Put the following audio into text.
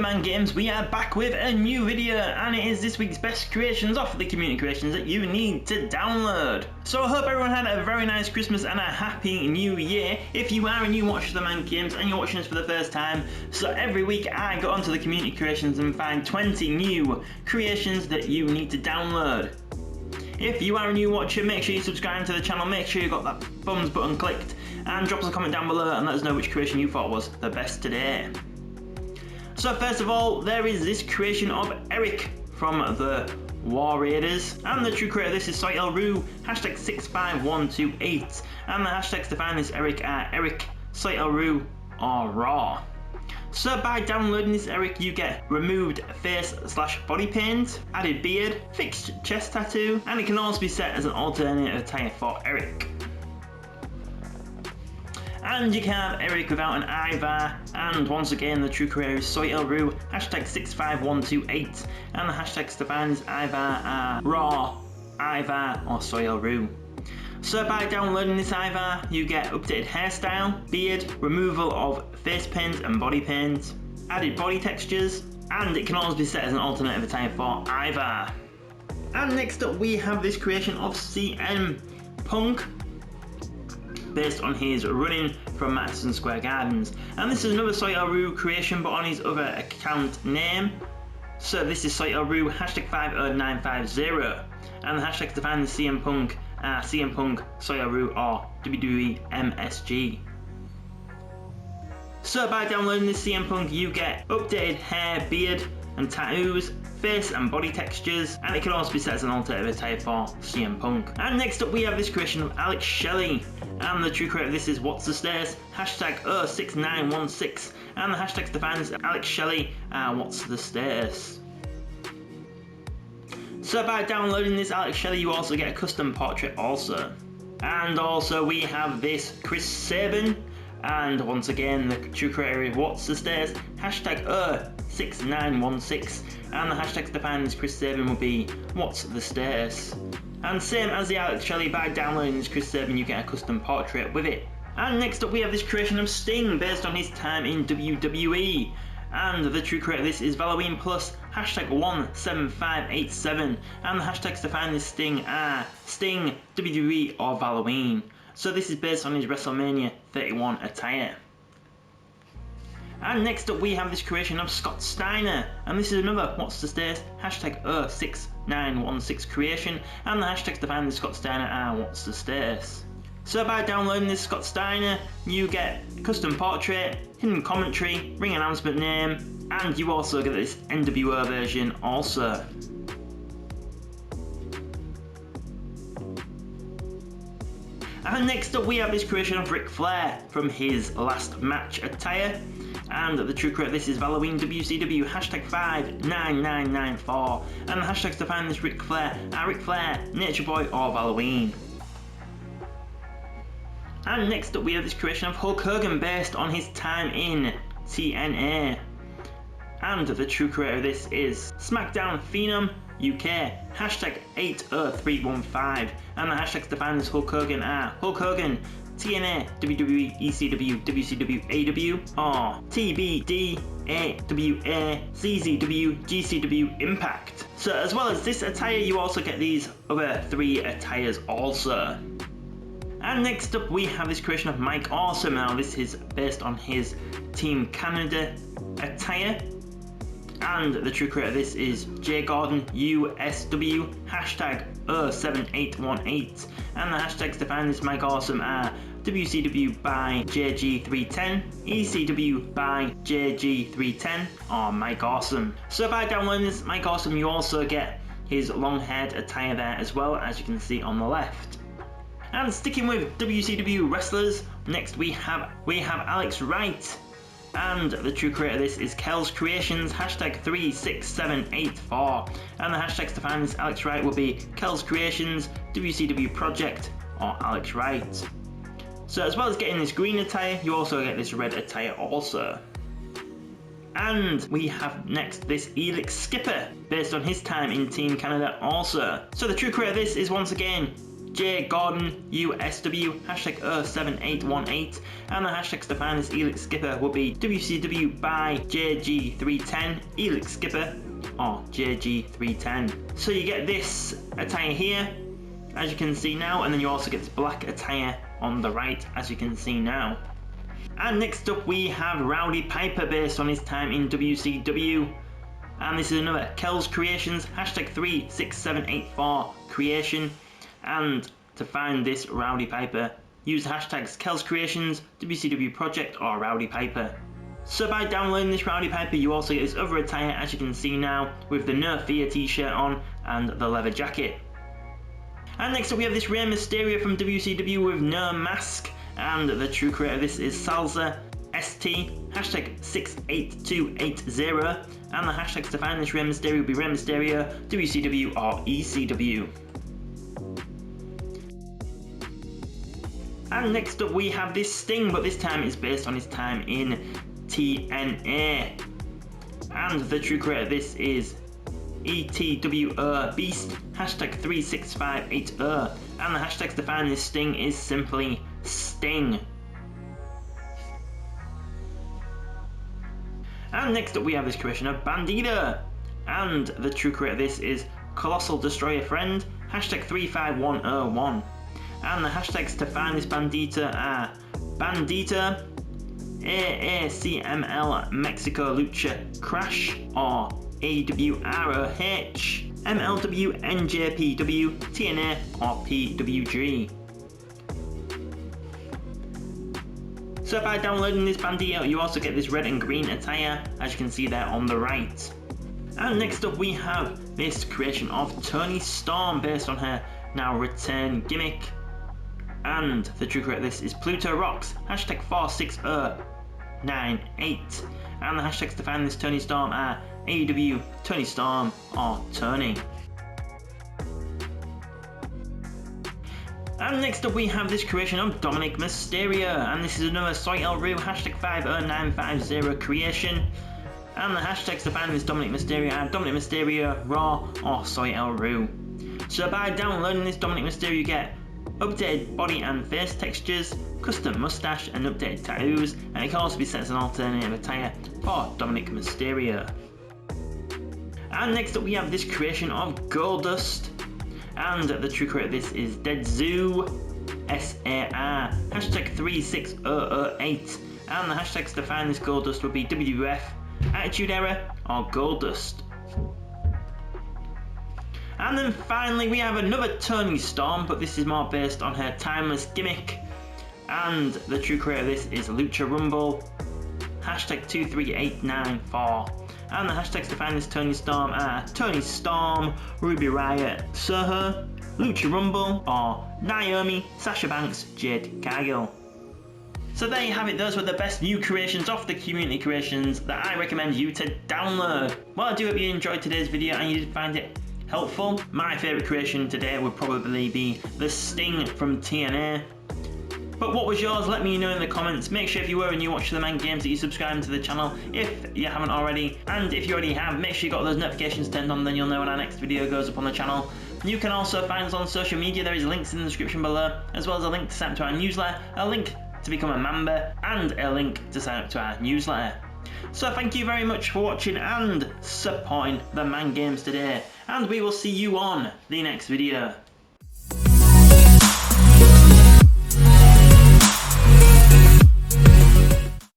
TheMan Games, we are back with a new video, and it is this week's best creations off the community creations that you need to download. So I hope everyone had a very nice Christmas and a happy new year. If you are a new watcher of TheMan Games and you're watching this for the first time, so every week I go onto the community creations and find 20 new creations that you need to download. If you are a new watcher, make sure you subscribe to the channel, make sure you got that thumbs button clicked, and drop us a comment down below and let us know which creation you thought was the best today. So first of all, there is this creation of Eric from the War Raiders, and the true creator of this is SoyLRu, hashtag 65128, and the hashtags to find this Eric are Eric, SoyLRu, or Raw. So by downloading this Eric, you get removed face/body paint, added beard, fixed chest tattoo, and it can also be set as an alternate attire for Eric. And you can have Eric without an Ivar, and once again the true creator is SoyLRu, hashtag 65128, and the hashtags to find this Ivar are Raw, Ivar, or SoyLRu. So by downloading this Ivar, you get updated hairstyle, beard, removal of face paint and body paint, added body textures, and it can also be set as an alternative attire for Ivar. And next up we have this creation of CM Punk, based on his running from Madison Square Gardens, and this is another SoyLRu creation but on his other account name. So this is SoyLRu, hashtag 50950, and the hashtags to find the CM Punk are CM Punk, SoyLRu, or WWE MSG. So by downloading this CM Punk, you get updated hair, beard and tattoos, face and body textures, and it can also be set as an alternative attire for CM Punk. And next up we have this creation of Alex Shelley, and the true creator of this is What's the Status, hashtag 06916, and the hashtags to find this Alex Shelley are What's the Status. So by downloading this Alex Shelley, you also get a custom portrait also. And also we have this Chris Sabin, and once again the true creator is What's the Status, hashtag 6916, and the hashtags to find this Chris Sabin will be What's the Status. And same as the Alex Shelley, by downloading this Chris Sabin you get a custom portrait with it. And next up we have this creation of Sting based on his time in WWE, and the true creator of this is Halloween Plus, hashtag 17587, and the hashtags to find this Sting are Sting, WWE, or Halloween. So this is based on his WrestleMania 31 attire. And next up we have this creation of Scott Steiner, and this is another What's the Status, hashtag 06916 creation, and the hashtags to find this Scott Steiner are What's the Status. So by downloading this Scott Steiner, you get custom portrait, hidden commentary, ring announcement name, and you also get this NWO version also. And next up we have this creation of Ric Flair from his last match attire, and the true creator of this is Halloween WCW, hashtag 59994, and the hashtags to find this Ric Flair are Ric Flair, Nature Boy, or Halloween. And next up we have this creation of Hulk Hogan based on his time in TNA, and the true creator of this is SmackDown Phenom UK, hashtag 80315, and the hashtags to find this Hulk Hogan are Hulk Hogan, TNA, WWE, ECW, WCW, AW, or TBD, AWA, CZW, GCW, Impact. So as well as this attire, you also get these other 3 attires also. And next up we have this creation of Mike Awesome. Now this is based on his Team Canada attire, and the true creator of this is J Gordon USW, hashtag 07818, and the hashtags to find this Mike Awesome are WCW by JG310, ECW by JG310, or Mike Awesome. So by downloading this Mike Awesome you also get his long haired attire there as well, as you can see on the left. And sticking with WCW wrestlers, next we have Alex Wright, and the true creator of this is Kel's Creations, hashtag 36784, and the hashtags to find this Alex Wright will be Kel's Creations, WCW Project, or Alex Wright. So as well as getting this green attire, you also get this red attire also. And we have next this Elix Skipper, based on his time in Team Canada also. So the true creator of this is once again J Gordon USW, hashtag 07818, and the hashtags to find this Elix skipper will be WCW by JG310, Elix skipper, or JG310. So you get this attire here, as you can see now, and then you also get this black attire on the right, as you can see now. And next up we have Rowdy Piper based on his time in WCW. And this is another Kel's Creations, hashtag 36784 creation. And to find this Rowdy Piper, use the hashtags Kel's Creations, WCW Project, or Rowdy Piper. So by downloading this Rowdy Piper, you also get this other attire, as you can see now, with the No Fear t-shirt on and the leather jacket. And next up we have this Rey Mysterio from WCW with no mask, and the true creator of this is Salsa ST, hashtag 68280, and the hashtags to find this Rey Mysterio will be Rey Mysterio, WCW, or ECW. And next up we have this Sting, but this time it's based on his time in TNA. And the true creator of this is ETWO Beast, hashtag 36580, and the hashtags to find this Sting is simply Sting. And next up we have this creation of Bandito, and the true creator of this is Colossal Destroyer Friend, hashtag 35101, and the hashtags to find this Bandito are Bandito, AACML Mexico Lucha Crash, or AWROH, MLW NJPW, TNA, or PWG. So by downloading this Bandito, you also get this red and green attire, as you can see there on the right. And next up we have this creation of Toni Storm based on her now return gimmick. And the true creator of this is Pluto Rocks, hashtag 46098. And the hashtags to find this Toni Storm are AEW, Toni Storm, or Tony. And next up we have this creation of Dominik Mysterio, and this is another Soy El Roo, hashtag 50950 creation. And the hashtags to find this Dominik Mysterio are Dominik Mysterio, Raw, or Soy El Roo. So by downloading this Dominik Mysterio you get updated body and face textures, custom mustache and updated tattoos, and it can also be set as an alternative attire for Dominik Mysterio. And next up we have this creation of Goldust, and the true creator of this is Deadzoo SAR, hashtag 36008, and the hashtags to find this Goldust would be WWF, Attitude Era, or Goldust. And then finally we have another Toni Storm, but this is more based on her timeless gimmick, and the true creator of this is Lucha Rumble, hashtag 23894. And the hashtags to find this Toni Storm are Toni Storm, Ruby Riott, Soho, Lucha Rumble, or Naomi, Sasha Banks, Jade Cargill. So there you have it, those were the best new creations off the community creations that I recommend you to download. Well, I do hope you enjoyed today's video and you did find it helpful. My favourite creation today would probably be the Sting from TNA. But what was yours? Let me know in the comments. Make sure if you were a new watcher of TheMan Games that you subscribe to the channel if you haven't already. And if you already have, make sure you got those notifications turned on, then you'll know when our next video goes up on the channel. You can also find us on social media. There is links in the description below, as well as a link to sign up to our newsletter, a link to become a member, and a link to sign up to our newsletter. So thank you very much for watching and supporting TheMan Games today, and we will see you on the next video.